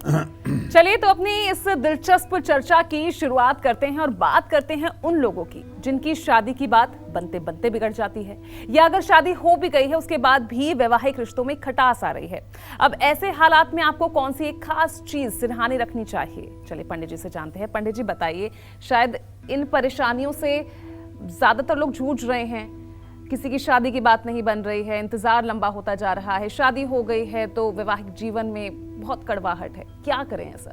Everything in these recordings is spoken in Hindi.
चलिए तो अपनी इस दिलचस्प चर्चा की शुरुआत करते हैं और बात करते हैं उन लोगों की जिनकी शादी की बात बनते बनते बिगड़ जाती है, या अगर शादी हो भी गई है उसके बाद भी वैवाहिक रिश्तों में खटास आ रही है। अब ऐसे हालात में आपको कौन सी एक खास चीज सिरहाने रखनी चाहिए? चलिए पंडित जी से जानते हैं। पंडित जी बताइए, शायद इन परेशानियों से ज्यादातर लोग जूझ रहे हैं। किसी की शादी की बात नहीं बन रही है, इंतजार लंबा होता जा रहा है, शादी हो गई है तो वैवाहिक जीवन में बहुत कड़वाहट है, क्या करें ऐसा?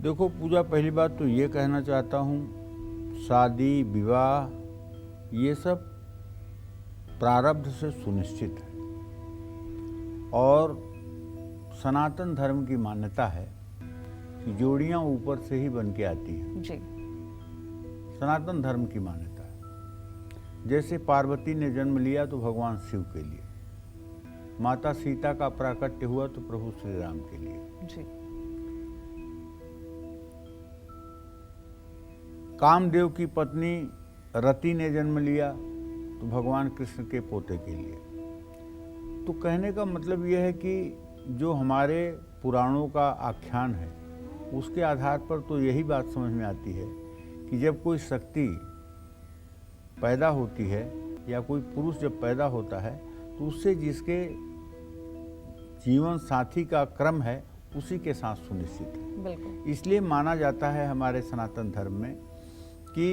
देखो पूजा, पहली बात तो ये कहना चाहता हूँ, शादी विवाह ये सब प्रारब्ध से सुनिश्चित है और सनातन धर्म की मान्यता है कि जोड़ियाँ ऊपर से ही बन के आती हैं जी। सनातन धर्म की मान्यता है। जैसे पार्वती ने जन्म लिया तो भगवान शिव के लिए, माता सीता का प्राकट्य हुआ तो प्रभु श्री राम के लिए जी। कामदेव की पत्नी रति ने जन्म लिया तो भगवान कृष्ण के पोते के लिए। तो कहने का मतलब यह है कि जो हमारे पुराणों का आख्यान है उसके आधार पर तो यही बात समझ में आती है कि जब कोई शक्ति पैदा होती है या कोई पुरुष जब पैदा होता है तो उससे जिसके जीवन साथी का क्रम है उसी के साथ सुनिश्चित है। बिल्कुल। इसलिए माना जाता है हमारे सनातन धर्म में कि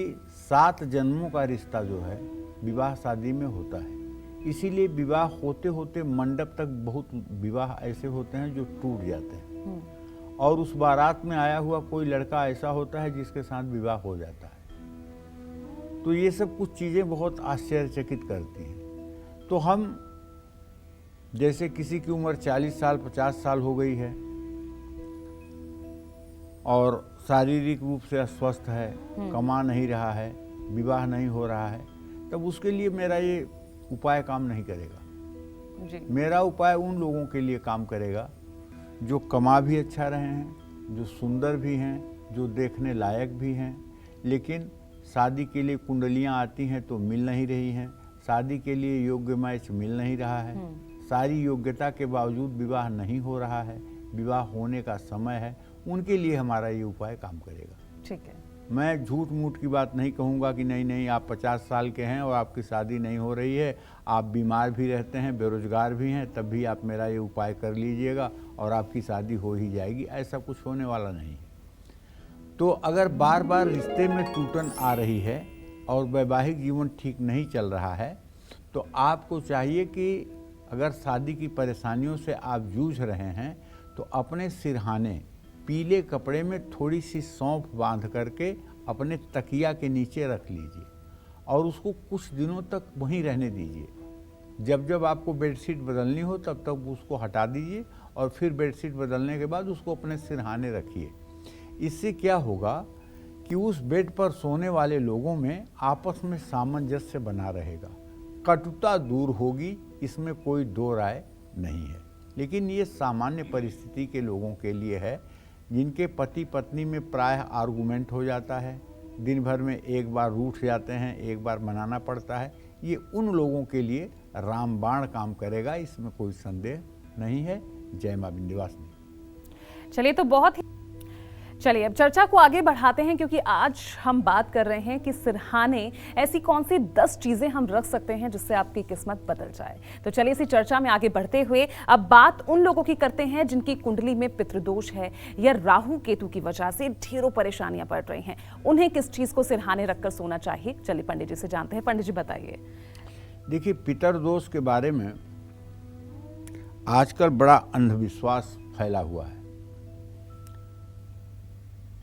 7 जन्मों का रिश्ता जो है विवाह शादी में होता है। इसीलिए विवाह होते होते मंडप तक बहुत विवाह ऐसे होते हैं जो टूट जाते हैं और उस बारात में आया हुआ कोई लड़का ऐसा होता है जिसके साथ विवाह हो जाता है। तो ये सब कुछ चीज़ें बहुत आश्चर्यचकित करती हैं। तो हम जैसे किसी की उम्र 40 साल 50 साल हो गई है और शारीरिक रूप से अस्वस्थ है, कमा नहीं रहा है, विवाह नहीं हो रहा है, तब उसके लिए मेरा ये उपाय काम नहीं करेगा जी। मेरा उपाय उन लोगों के लिए काम करेगा जो कमा भी अच्छा रहे हैं, जो सुंदर भी हैं, जो देखने लायक भी हैं, लेकिन शादी के लिए कुंडलियां आती हैं तो मिल नहीं रही हैं, शादी के लिए योग्य मैच मिल नहीं रहा है, सारी योग्यता के बावजूद विवाह नहीं हो रहा है, विवाह होने का समय है, उनके लिए हमारा ये उपाय काम करेगा। ठीक है। मैं झूठ मूठ की बात नहीं कहूँगा कि नहीं नहीं आप 50 साल के हैं और आपकी शादी नहीं हो रही है, आप बीमार भी रहते हैं, बेरोजगार भी हैं, तब भी आप मेरा ये उपाय कर लीजिएगा और आपकी शादी हो ही जाएगी, ऐसा कुछ होने वाला नहीं है। तो अगर बार बार रिश्ते में टूटन आ रही है और वैवाहिक जीवन ठीक नहीं चल रहा है तो आपको चाहिए कि अगर शादी की परेशानियों से आप जूझ रहे हैं तो अपने सिरहाने पीले कपड़े में थोड़ी सी सौंफ बांध करके अपने तकिया के नीचे रख लीजिए और उसको कुछ दिनों तक वहीं रहने दीजिए। जब जब आपको बेडशीट बदलनी हो तब तक उसको हटा दीजिए और फिर बेडशीट बदलने के बाद उसको अपने सिरहाने रखिए। इससे क्या होगा कि उस बेड पर सोने वाले लोगों में आपस में सामंजस्य बना रहेगा, कटुता दूर होगी, इसमें कोई दो राय नहीं है। लेकिन ये सामान्य परिस्थिति के लोगों के लिए है जिनके पति पत्नी में प्रायः आर्गुमेंट हो जाता है, दिन भर में एक बार रूठ जाते हैं, एक बार मनाना पड़ता है। ये उन लोगों के लिए रामबाण काम करेगा, इसमें कोई संदेह नहीं है। जय मां विंध्यवासिनी। चलिए तो चलिए अब चर्चा को आगे बढ़ाते हैं, क्योंकि आज हम बात कर रहे हैं कि सिरहाने ऐसी कौन सी 10 चीजें हम रख सकते हैं जिससे आपकी किस्मत बदल जाए। तो चलिए इसी चर्चा में आगे बढ़ते हुए अब बात उन लोगों की करते हैं जिनकी कुंडली में पितृदोष है या राहु केतु की वजह से ढेरों परेशानियां बढ़ रही हैं। उन्हें किस चीज को सिरहाने रखकर सोना चाहिए? चलिए पंडित जी से जानते हैं। पंडित जी बताइए। देखिए, पितृदोष के बारे में आजकल बड़ा अंधविश्वास फैला हुआ है।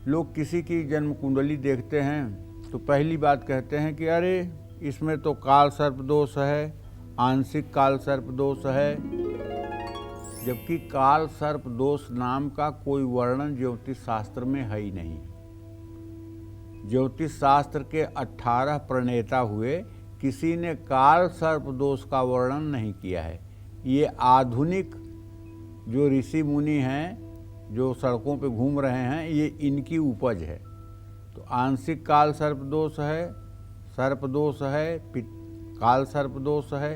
लोग किसी की जन्म कुंडली देखते हैं तो पहली बात कहते हैं कि अरे इसमें तो काल सर्प दोष है, आंशिक काल सर्प दोष है, जबकि काल सर्प दोष नाम का कोई वर्णन ज्योतिष शास्त्र में है ही नहीं। ज्योतिष शास्त्र के 18 प्रणेता हुए, किसी ने काल सर्प दोष का वर्णन नहीं किया है। ये आधुनिक जो ऋषि मुनि हैं जो सड़कों पे घूम रहे हैं, ये इनकी उपज है। तो आंशिक काल सर्प दोष है, सर्प दोष है, काल सर्प दोष है,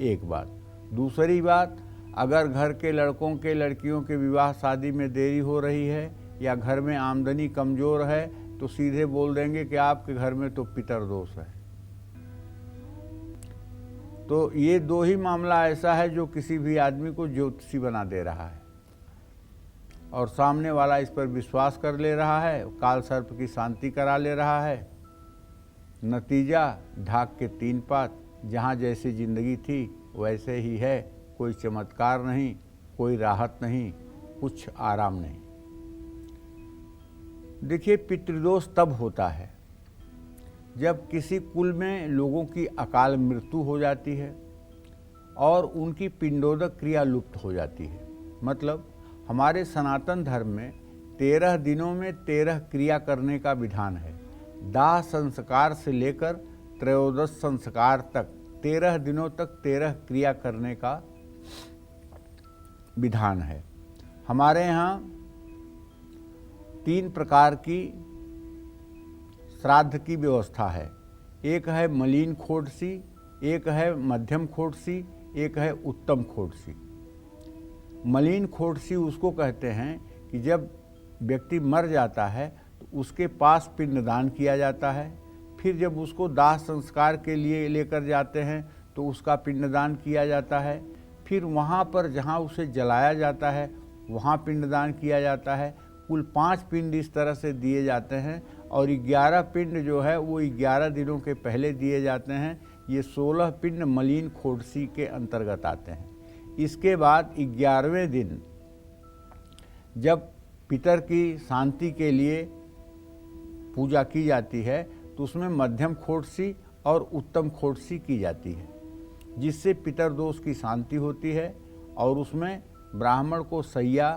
एक बात। दूसरी बात, अगर घर के लड़कों के लड़कियों के विवाह शादी में देरी हो रही है या घर में आमदनी कमज़ोर है तो सीधे बोल देंगे कि आपके घर में तो पितर दोष है। तो ये दो ही मामला ऐसा है जो किसी भी आदमी को ज्योतिषी बना दे रहा है और सामने वाला इस पर विश्वास कर ले रहा है, काल सर्प की शांति करा ले रहा है। नतीजा ढाक के 3 पात, जहाँ जैसी जिंदगी थी वैसे ही है, कोई चमत्कार नहीं, कोई राहत नहीं, कुछ आराम नहीं। देखिए, पितृदोष तब होता है जब किसी कुल में लोगों की अकाल मृत्यु हो जाती है और उनकी पिंडोदक क्रिया लुप्त हो जाती है। मतलब हमारे सनातन धर्म में 13 दिनों में 13 क्रिया करने का विधान है। दाह संस्कार से लेकर त्रयोदश संस्कार तक 13 दिनों तक 13 क्रिया करने का विधान है। हमारे यहाँ 3 प्रकार की श्राद्ध की व्यवस्था है। एक है मलिन खोडसी, एक है मध्यम खोडसी, एक है उत्तम खोडसी। मलिन खोडसी उसको कहते हैं कि जब व्यक्ति मर जाता है तो उसके पास पिंडदान किया जाता है, फिर जब उसको दाह संस्कार के लिए लेकर जाते हैं तो उसका पिंडदान किया जाता है, फिर वहाँ पर जहाँ उसे जलाया जाता है वहाँ पिंडदान किया जाता है। कुल 5 पिंड इस तरह से दिए जाते हैं और 11 पिंड जो है वो 11 दिनों के पहले दिए जाते हैं। ये 16 पिंड मलिन खोडसी के अंतर्गत आते हैं। इसके बाद 11वें दिन जब पितर की शांति के लिए पूजा की जाती है तो उसमें मध्यम खोडसी और उत्तम खोडसी की जाती है, जिससे पितर दोष की शांति होती है और उसमें ब्राह्मण को सैया,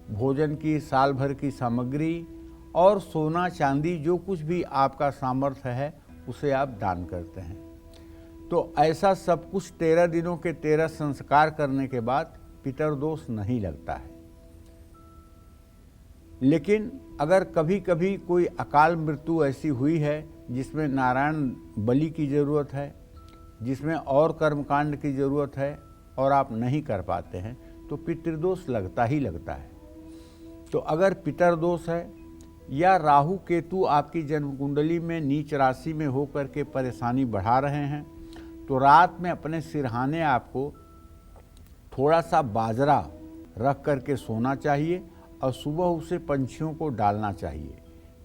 भोजन की साल भर की सामग्री और सोना चांदी जो कुछ भी आपका सामर्थ्य है उसे आप दान करते हैं। तो ऐसा सब कुछ 13 दिनों के 13 संस्कार करने के बाद पितर दोष नहीं लगता है। लेकिन अगर कभी कभी कोई अकाल मृत्यु ऐसी हुई है जिसमें नारायण बलि की ज़रूरत है, जिसमें और कर्मकांड की ज़रूरत है और आप नहीं कर पाते हैं तो पितृदोष लगता ही लगता है। तो अगर पितर दोष है या राहु केतु आपकी जन्म कुंडली में नीच राशि में होकर के परेशानी बढ़ा रहे हैं तो रात में अपने सिरहाने आपको थोड़ा सा बाजरा रख करके सोना चाहिए और सुबह उसे पंछियों को डालना चाहिए।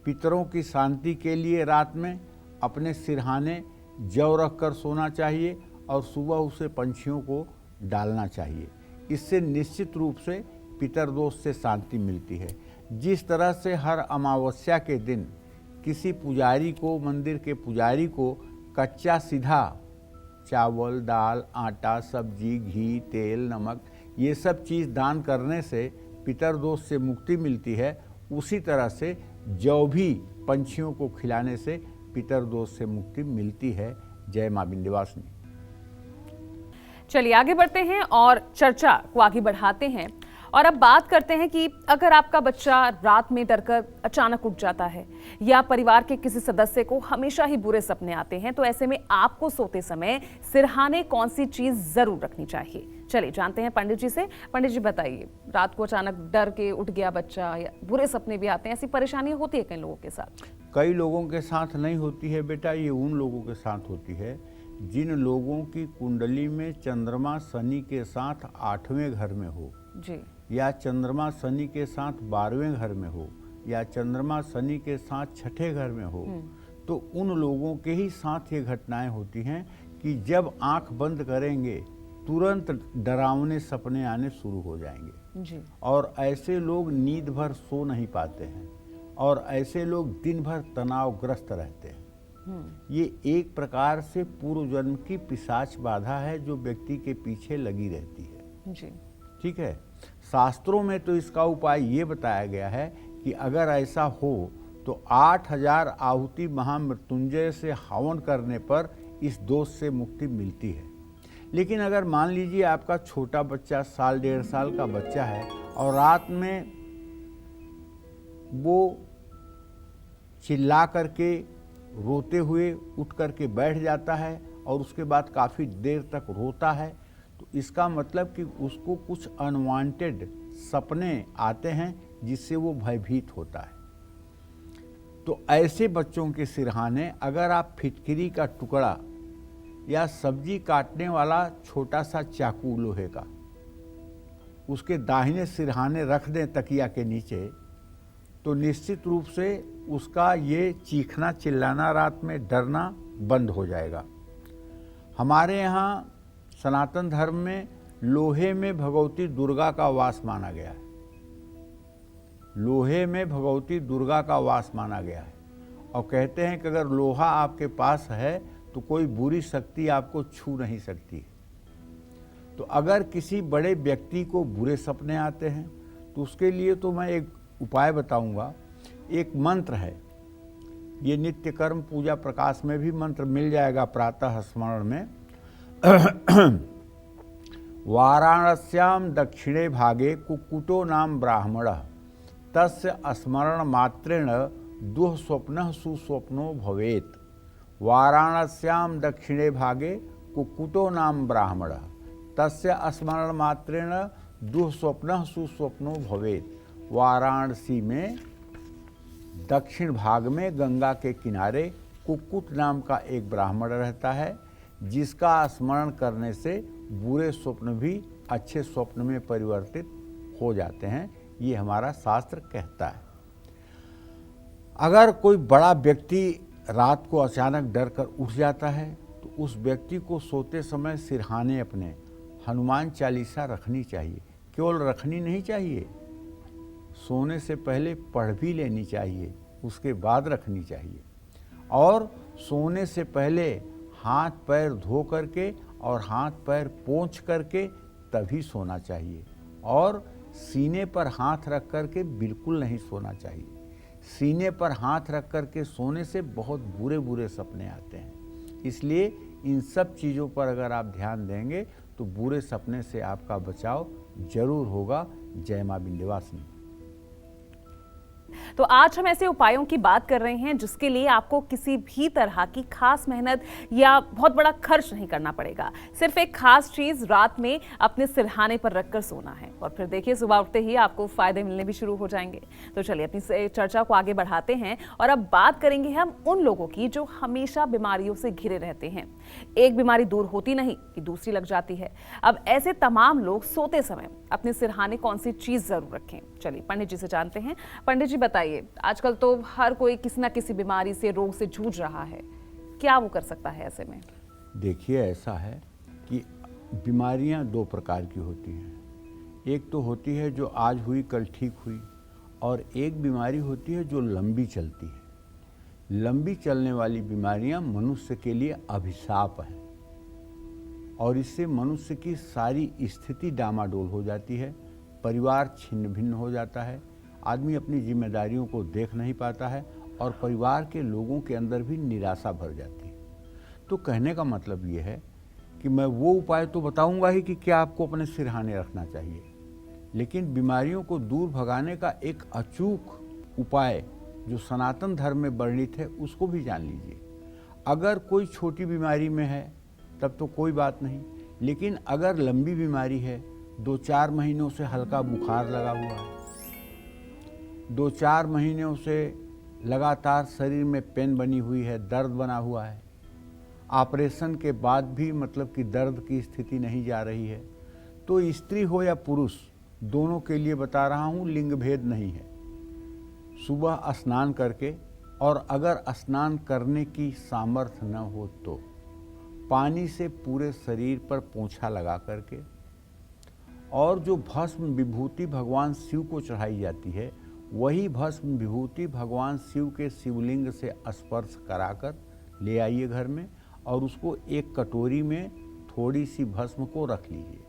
पितरों की शांति के लिए रात में अपने सिरहाने जौ रख कर सोना चाहिए और सुबह उसे पंछियों को डालना चाहिए। इससे निश्चित रूप से पितर दोष से शांति मिलती है। जिस तरह से हर अमावस्या के दिन किसी पुजारी को, मंदिर के पुजारी को कच्चा सीधा चावल, दाल, आटा, सब्जी, घी, तेल, नमक ये सब चीज़ दान करने से पितर दोष से मुक्ति मिलती है, उसी तरह से जौ भी पंछियों को खिलाने से पितर दोष से मुक्ति मिलती है। जय मां विंध्यवासिनी। चलिए आगे बढ़ते हैं और चर्चा को आगे बढ़ाते हैं और अब बात करते हैं कि अगर आपका बच्चा रात में डरकर अचानक उठ जाता है या परिवार के किसी सदस्य को हमेशा ही बुरे सपने आते हैं तो ऐसे में आपको सोते समय सिरहाने कौन सी चीज जरूर रखनी चाहिए। चलिए जानते हैं पंडित जी से। पंडित जी बताइए, रात को अचानक डर के उठ गया बच्चा या बुरे सपने भी आते हैं, ऐसी परेशानियां होती है कई लोगों के साथ? कई लोगों के साथ नहीं होती है बेटा, ये उन लोगों के साथ होती है जिन लोगों की कुंडली में चंद्रमा शनि के साथ 8वें घर में हो जी, या चंद्रमा शनि के साथ 12वें घर में हो या चंद्रमा शनि के साथ 6ठे घर में हो, तो उन लोगों के ही साथ ये घटनाएं होती हैं कि जब आंख बंद करेंगे तुरंत डरावने सपने आने शुरू हो जाएंगे जी। और ऐसे लोग नींद भर सो नहीं पाते हैं और ऐसे लोग दिन भर तनावग्रस्त रहते हैं। ये एक प्रकार से पूर्व जन्म की पिशाच बाधा है जो व्यक्ति के पीछे लगी रहती है जी। ठीक है। शास्त्रों में तो इसका उपाय ये बताया गया है कि अगर ऐसा हो तो 8000 आहुति महामृत्युंजय से हवन करने पर इस दोष से मुक्ति मिलती है। लेकिन अगर मान लीजिए आपका छोटा बच्चा, 1.5 साल का बच्चा है और रात में वो चिल्ला करके रोते हुए उठ करके बैठ जाता है और उसके बाद काफ़ी देर तक रोता है, तो इसका मतलब कि उसको कुछ अनवांटेड सपने आते हैं जिससे वो भयभीत होता है। तो ऐसे बच्चों के सिरहाने अगर आप फिटकरी का टुकड़ा या सब्जी काटने वाला छोटा सा चाकू लोहे का उसके दाहिने सिरहाने रख दें तकिया के नीचे, तो निश्चित रूप से उसका ये चीखना चिल्लाना रात में डरना बंद हो जाएगा। हमारे यहाँ सनातन धर्म में लोहे में भगवती दुर्गा का वास माना गया है। लोहे में भगवती दुर्गा का वास माना गया है और कहते हैं कि अगर लोहा आपके पास है तो कोई बुरी शक्ति आपको छू नहीं सकती। तो अगर किसी बड़े व्यक्ति को बुरे सपने आते हैं तो उसके लिए तो मैं एक उपाय बताऊंगा। एक मंत्र है, ये नित्य कर्म पूजा प्रकाश में भी मंत्र मिल जाएगा प्रातः स्मरण में। वाराणस्याम दक्षिणे भागे कुक्कुटो नाम ब्राह्मणः तस्य स्मरण मात्रेण दुःस्वप्नः सुस्वप्नो भवेत्। वाराणस्याम दक्षिणे भागे कुक्कुटो नाम ब्राह्मणः तस्य स्मरण मात्रेण दुःस्वप्नः सुस्वप्नो भवेत्। वाराणसी में दक्षिण भाग में गंगा के किनारे कुक्कुट नाम का एक ब्राह्मण रहता है, जिसका स्मरण करने से बुरे स्वप्न भी अच्छे स्वप्न में परिवर्तित हो जाते हैं। ये हमारा शास्त्र कहता है। अगर कोई बड़ा व्यक्ति रात को अचानक डर कर उठ जाता है तो उस व्यक्ति को सोते समय सिरहाने अपने हनुमान चालीसा रखनी चाहिए। केवल रखनी नहीं चाहिए, सोने से पहले पढ़ भी लेनी चाहिए, उसके बाद रखनी चाहिए। और सोने से पहले हाथ पैर धो करके और हाथ पैर पोंछ करके तभी सोना चाहिए। और सीने पर हाथ रख करके बिल्कुल नहीं सोना चाहिए। सीने पर हाथ रख करके सोने से बहुत बुरे बुरे सपने आते हैं। इसलिए इन सब चीज़ों पर अगर आप ध्यान देंगे तो बुरे सपने से आपका बचाव जरूर होगा। जय मां विंध्यवासिनी। तो आज हम ऐसे उपायों की बात कर रहे हैं जिसके लिए आपको किसी भी तरह की खास मेहनत या बहुत बड़ा खर्च नहीं करना पड़ेगा। सिर्फ एक खास चीज रात में अपने सिरहाने पर रखकर सोना है और फिर देखिए सुबह उठते ही आपको फायदे मिलने भी शुरू हो जाएंगे। तो चलिए अपनी चर्चा को आगे बढ़ाते हैं और अब बात करेंगे हम उन लोगों की जो हमेशा बीमारियों से घिरे रहते हैं। एक बीमारी दूर होती नहीं कि दूसरी लग जाती है। अब ऐसे तमाम लोग सोते समय अपने सिरहाने कौन सी चीज जरूर रखें। चलिए पंडित जी से जानते हैं। पंडित जी बताइए, आजकल तो हर कोई किसी ना किसी बीमारी से रोग से जूझ रहा है, क्या वो कर सकता है ऐसे में? देखिए, ऐसा है कि बीमारियां दो प्रकार की होती हैं। एक तो होती है जो आज हुई कल ठीक हुई, और एक बीमारी होती है जो लंबी चलती है। लंबी चलने वाली बीमारियां मनुष्य के लिए अभिशाप हैं और इससे मनुष्य की सारी स्थिति डामाडोल हो जाती है, परिवार छिन्न भिन्न हो जाता है, आदमी अपनी जिम्मेदारियों को देख नहीं पाता है और परिवार के लोगों के अंदर भी निराशा भर जाती है। तो कहने का मतलब ये है कि मैं वो उपाय तो बताऊंगा ही कि क्या आपको अपने सिरहाने रखना चाहिए, लेकिन बीमारियों को दूर भगाने का एक अचूक उपाय जो सनातन धर्म में वर्णित है उसको भी जान लीजिए। अगर कोई छोटी बीमारी में है तब तो कोई बात नहीं, लेकिन अगर लंबी बीमारी है, 2-4 महीनों से हल्का बुखार लगा हुआ है, 2-4 महीनों से लगातार शरीर में पेन बनी हुई है, दर्द बना हुआ है, ऑपरेशन के बाद भी मतलब कि दर्द की स्थिति नहीं जा रही है, तो स्त्री हो या पुरुष दोनों के लिए बता रहा हूँ, लिंग भेद नहीं है। सुबह स्नान करके, और अगर स्नान करने की सामर्थ्य न हो तो पानी से पूरे शरीर पर पोंछा लगा करके, और जो भस्म विभूति भगवान शिव को चढ़ाई जाती है वही भस्म विभूति भगवान शिव के शिवलिंग से स्पर्श कराकर ले आइए घर में, और उसको एक कटोरी में थोड़ी सी भस्म को रख लीजिए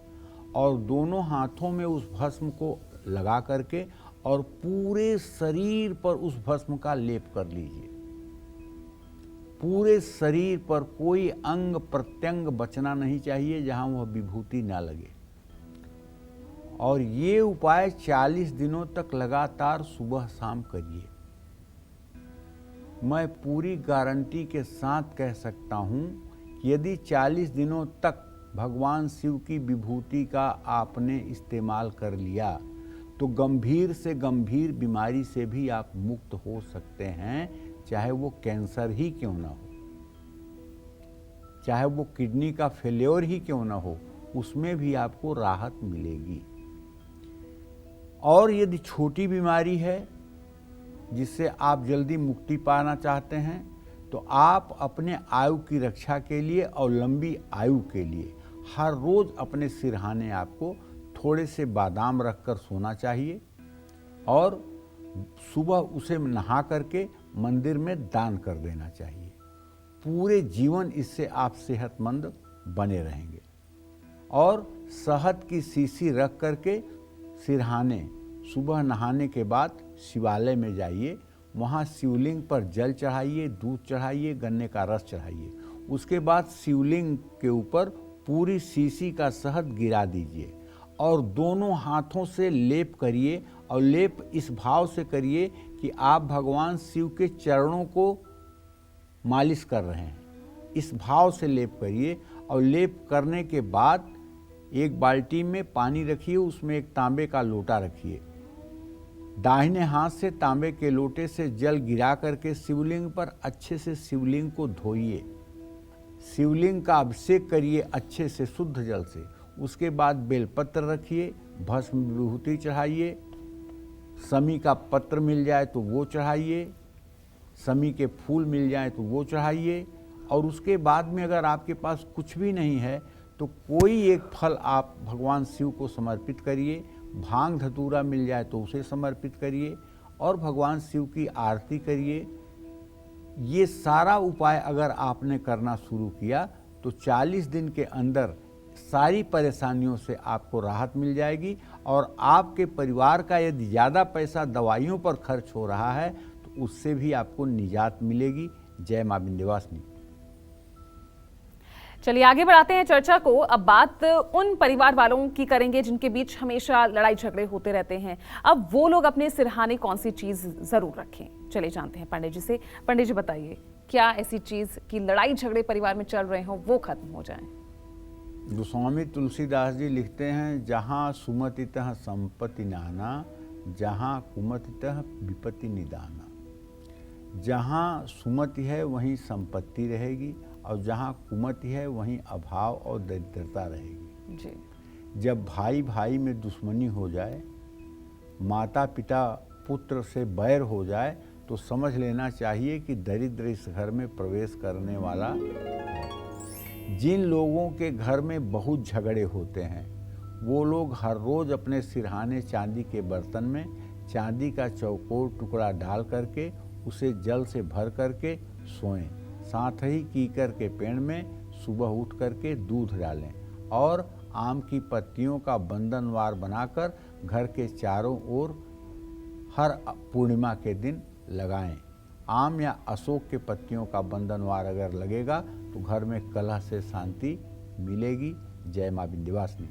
और दोनों हाथों में उस भस्म को लगा करके और पूरे शरीर पर उस भस्म का लेप कर लीजिए। पूरे शरीर पर कोई अंग प्रत्यंग बचना नहीं चाहिए जहां वह विभूति ना लगे। और ये उपाय 40 दिनों तक लगातार सुबह शाम करिए। मैं पूरी गारंटी के साथ कह सकता हूं कि यदि 40 दिनों तक भगवान शिव की विभूति का आपने इस्तेमाल कर लिया तो गंभीर से गंभीर बीमारी से भी आप मुक्त हो सकते हैं, चाहे वो कैंसर ही क्यों ना हो, चाहे वो किडनी का फेल्योर ही क्यों ना हो, उसमें भी आपको राहत मिलेगी। और यदि छोटी बीमारी है जिससे आप जल्दी मुक्ति पाना चाहते हैं तो आप अपने आयु की रक्षा के लिए और लंबी आयु के लिए हर रोज अपने सिरहाने आपको थोड़े से बादाम रखकर सोना चाहिए और सुबह उसे नहा करके मंदिर में दान कर देना चाहिए। पूरे जीवन इससे आप सेहतमंद बने रहेंगे। और शहद की शीशी रख करके सिरहाने सुबह नहाने के बाद शिवालय में जाइए, वहाँ शिवलिंग पर जल चढ़ाइए, दूध चढ़ाइए, गन्ने का रस चढ़ाइए। उसके बाद शिवलिंग के ऊपर पूरी शीशी का शहद गिरा दीजिए और दोनों हाथों से लेप करिए। और लेप इस भाव से करिए कि आप भगवान शिव के चरणों को मालिश कर रहे हैं, इस भाव से लेप करिए। और लेप करने के बाद एक बाल्टी में पानी रखिए, उसमें एक तांबे का लोटा रखिए। दाहिने हाथ से तांबे के लोटे से जल गिरा करके शिवलिंग पर अच्छे से शिवलिंग को धोइए। शिवलिंग का अभिषेक करिए अच्छे से शुद्ध जल से। उसके बाद बेलपत्र रखिए, भस्म विभूति चढ़ाइए, समी का पत्र मिल जाए तो वो चढ़ाइए, समी के फूल मिल जाए तो वो चढ़ाइए। और उसके बाद में अगर आपके पास कुछ भी नहीं है तो कोई एक फल आप भगवान शिव को समर्पित करिए। भांग धतूरा मिल जाए तो उसे समर्पित करिए और भगवान शिव की आरती करिए। ये सारा उपाय अगर आपने करना शुरू किया तो 40 दिन के अंदर सारी परेशानियों से आपको राहत मिल जाएगी। और आपके परिवार का यदि ज़्यादा पैसा दवाइयों पर खर्च हो रहा है तो उससे भी आपको निजात मिलेगी। जय मां विंध्यवासिनी। चलिए आगे बढ़ाते हैं चर्चा को। अब बात उन परिवार वालों की करेंगे जिनके बीच हमेशा लड़ाई झगड़े होते रहते हैं। अब वो लोग अपने सिरहाने कौन सी चीज जरूर रखें, चलिए जानते हैं पंडित जी से। पंडित जी बताइए, क्या ऐसी चीज की लड़ाई झगड़े परिवार में चल रहे हो वो खत्म हो जाए? गोस्वामी तुलसीदास जी लिखते हैं, जहाँ सुमतितः संपत्ति नाना, जहाँ कुमतितः विपत्ति निदाना। जहाँ सुमति है वहीं संपत्ति रहेगी और जहाँ कुमति है वहीं अभाव और दरिद्रता रहेगी जी। जब भाई भाई में दुश्मनी हो जाए, माता पिता पुत्र से बैर हो जाए तो समझ लेना चाहिए कि दरिद्र इस घर में प्रवेश करने वाला है। जिन लोगों के घर में बहुत झगड़े होते हैं वो लोग हर रोज अपने सिरहाने चांदी के बर्तन में चांदी का चौकोर टुकड़ा डाल करके उसे जल से भर करके सोएं। साथ ही कीकर के पेड़ में सुबह उठ करके दूध डालें और आम की पत्तियों का बंधनवार बनाकर घर के चारों ओर हर पूर्णिमा के दिन लगाएं। आम या अशोक के पत्तियों का बंधनवार अगर लगेगा तो घर में कलह से शांति मिलेगी। जय मां विंध्यवासिनी।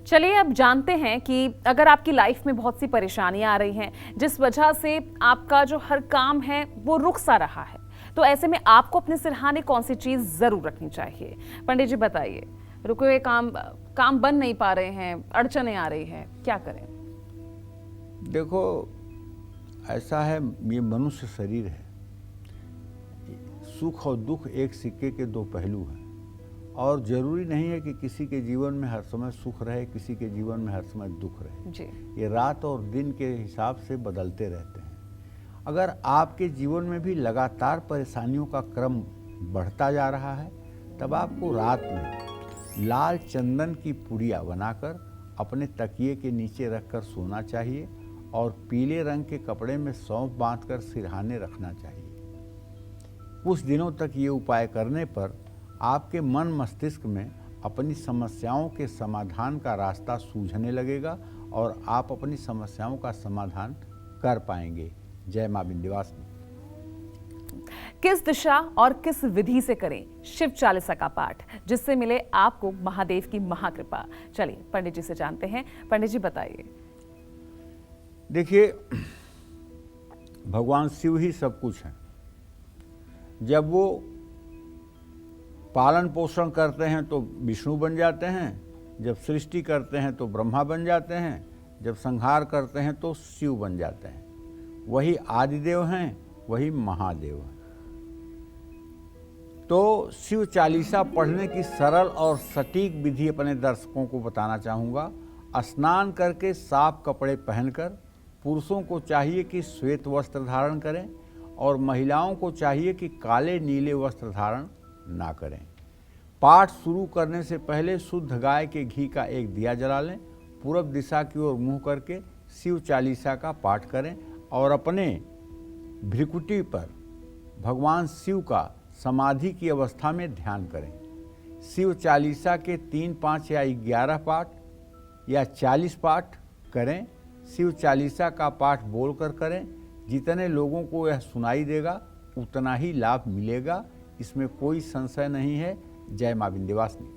चलिए अब जानते हैं कि अगर आपकी लाइफ में बहुत सी परेशानियां आ रही हैं जिस वजह से आपका जो हर काम है वो रुक सा रहा है, तो ऐसे में आपको अपने सिरहाने कौन सी चीज जरूर रखनी चाहिए? पंडित जी बताइए, रुके हुए काम बन नहीं पा रहे हैं, अड़चने आ रही है, क्या करें? देखो ऐसा है, ये मनुष्य शरीर है, सुख और दुख एक सिक्के के दो पहलू हैं और जरूरी नहीं है कि किसी के जीवन में हर समय सुख रहे, किसी के जीवन में हर समय दुख रहे जी। ये रात और दिन के हिसाब से बदलते रहते हैं। अगर आपके जीवन में भी लगातार परेशानियों का क्रम बढ़ता जा रहा है तब आपको रात में लाल चंदन की पुड़िया बनाकर अपने तकिए के नीचे रखकर सोना चाहिए और पीले रंग के कपड़े में सौंफ बांधकर सिरहाने रखना चाहिए। कुछ दिनों तक ये उपाय करने पर आपके मन मस्तिष्क में अपनी समस्याओं के समाधान का रास्ता सूझने लगेगा और आप अपनी समस्याओं का समाधान कर पाएंगे। जय मां विंध्यवासिनी। किस दिशा और किस विधि से करें शिव चालीसा का पाठ जिससे मिले आपको महादेव की महाकृपा? चलिए पंडित जी से जानते हैं। पंडित जी बताइए। देखिए, भगवान शिव ही सब कुछ है। जब वो पालन पोषण करते हैं तो विष्णु बन जाते हैं, जब सृष्टि करते हैं तो ब्रह्मा बन जाते हैं, जब संहार करते हैं तो शिव बन जाते हैं। वही आदिदेव हैं, वही महादेव हैं। तो शिव चालीसा पढ़ने की सरल और सटीक विधि अपने दर्शकों को बताना चाहूँगा। स्नान करके साफ कपड़े पहनकर पुरुषों को चाहिए कि श्वेत वस्त्र धारण करें और महिलाओं को चाहिए कि काले नीले वस्त्र धारण ना करें। पाठ शुरू करने से पहले शुद्ध गाय के घी का एक दिया जला लें, पूरब दिशा की ओर मुँह करके शिव चालीसा का पाठ करें और अपने भ्रिकुटी पर भगवान शिव का समाधि की अवस्था में ध्यान करें। शिव चालीसा के 3, 5 या 11 पाठ या 40 पाठ करें। शिव चालीसा का पाठ बोलकर करें। जितने लोगों को यह सुनाई देगा उतना ही लाभ मिलेगा, इसमें कोई संशय नहीं है। जय मां विंध्यवासिनी।